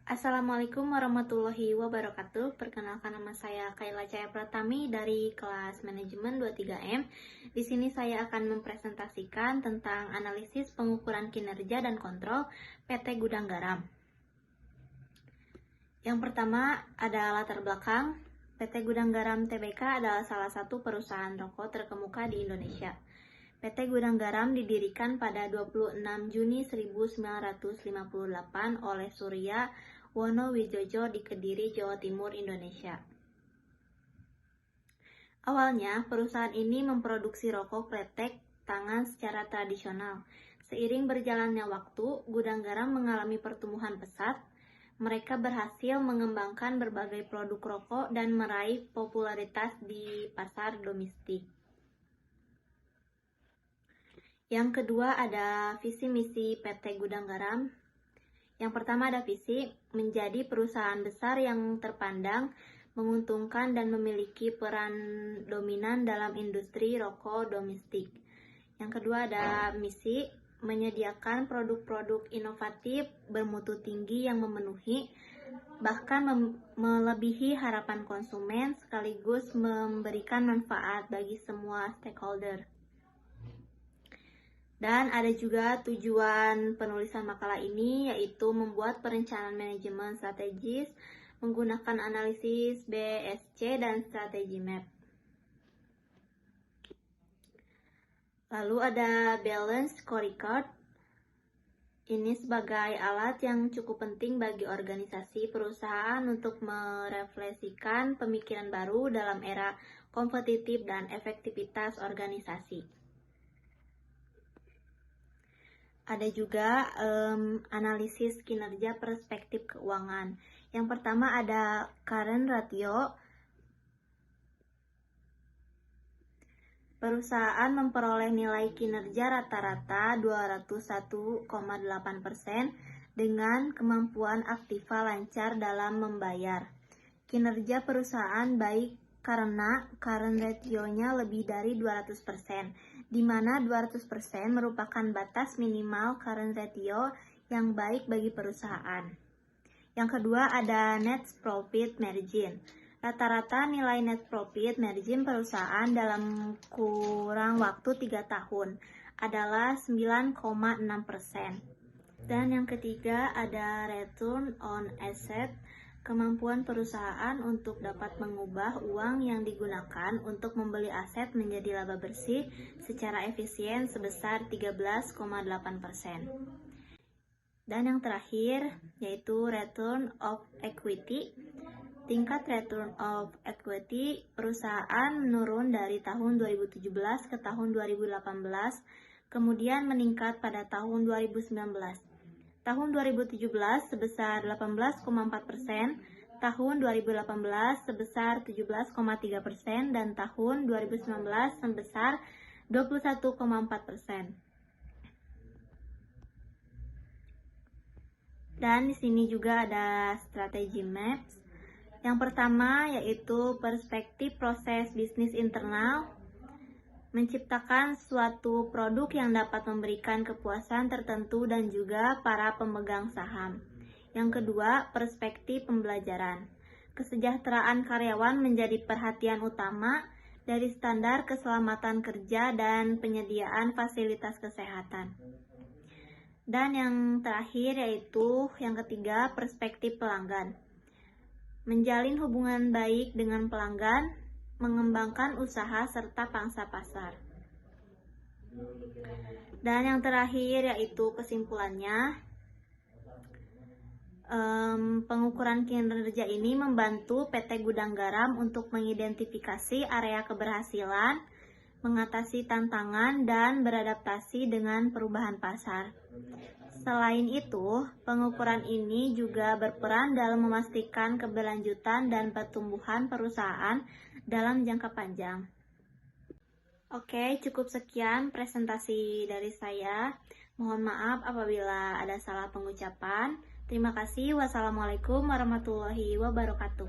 Assalamualaikum warahmatullahi wabarakatuh. Perkenalkan, nama saya Kayla Cahaya Pratami dari kelas manajemen 23M. Di sini saya akan mempresentasikan tentang analisis pengukuran kinerja dan kontrol PT Gudang Garam. Yang pertama ada latar belakang. PT Gudang Garam Tbk adalah salah satu perusahaan rokok terkemuka di Indonesia. PT Gudang Garam didirikan pada 26 Juni 1958 oleh Surya Wono Wijojo di Kediri, Jawa Timur, Indonesia. Awalnya, perusahaan ini memproduksi rokok kretek tangan secara tradisional. Seiring berjalannya waktu, Gudang Garam mengalami pertumbuhan pesat. Mereka berhasil mengembangkan berbagai produk rokok dan meraih popularitas di pasar domestik. Yang kedua ada visi misi PT Gudang Garam. Yang pertama ada visi menjadi perusahaan besar yang terpandang, menguntungkan dan memiliki peran dominan dalam industri rokok domestik. Yang kedua ada misi menyediakan produk-produk inovatif bermutu tinggi yang memenuhi bahkan melebihi harapan konsumen sekaligus memberikan manfaat bagi semua stakeholder. Dan ada juga tujuan penulisan makalah ini, yaitu membuat perencanaan manajemen strategis menggunakan analisis BSC dan strategi MAP. Lalu ada balance scorecard. Ini sebagai alat yang cukup penting bagi organisasi perusahaan untuk merefleksikan pemikiran baru dalam era kompetitif dan efektivitas organisasi. Ada juga analisis kinerja perspektif keuangan. Yang pertama ada current ratio. Perusahaan memperoleh nilai kinerja rata-rata 201,8% dengan kemampuan aktiva lancar dalam membayar. Kinerja perusahaan baik karena current ratio-nya lebih dari 200%, di mana 200% merupakan batas minimal current ratio yang baik bagi perusahaan. Yang kedua ada net profit margin. Rata-rata nilai net profit margin perusahaan dalam kurang waktu 3 tahun adalah 9,6%. Dan yang ketiga ada return on asset. Kemampuan perusahaan untuk dapat mengubah uang yang digunakan untuk membeli aset menjadi laba bersih secara efisien sebesar 13,8%. Dan yang terakhir yaitu return of equity. Tingkat return of equity perusahaan menurun dari tahun 2017 ke tahun 2018, kemudian meningkat pada tahun 2019. Tahun 2017 sebesar 18,4%, tahun 2018 sebesar 17,3%, dan tahun 2019 sebesar 21,4%. Dan di sini juga ada strategi MAPS. Yang pertama yaitu perspektif proses bisnis internal, menciptakan suatu produk yang dapat memberikan kepuasan tertentu dan juga para pemegang saham. Yang kedua, perspektif pembelajaran. Kesejahteraan karyawan menjadi perhatian utama dari standar keselamatan kerja dan penyediaan fasilitas kesehatan. Dan yang terakhir yaitu yang ketiga, perspektif pelanggan. Menjalin hubungan baik dengan pelanggan, mengembangkan usaha serta pangsa pasar. Dan yang terakhir yaitu kesimpulannya, pengukuran kinerja ini membantu PT Gudang Garam untuk mengidentifikasi area keberhasilan, mengatasi tantangan, dan beradaptasi dengan perubahan pasar. Selain itu, pengukuran ini juga berperan dalam memastikan keberlanjutan dan pertumbuhan perusahaan dalam jangka panjang. Oke, cukup sekian presentasi dari saya. Mohon maaf apabila ada salah pengucapan. Terima kasih. Wassalamualaikum warahmatullahi wabarakatuh.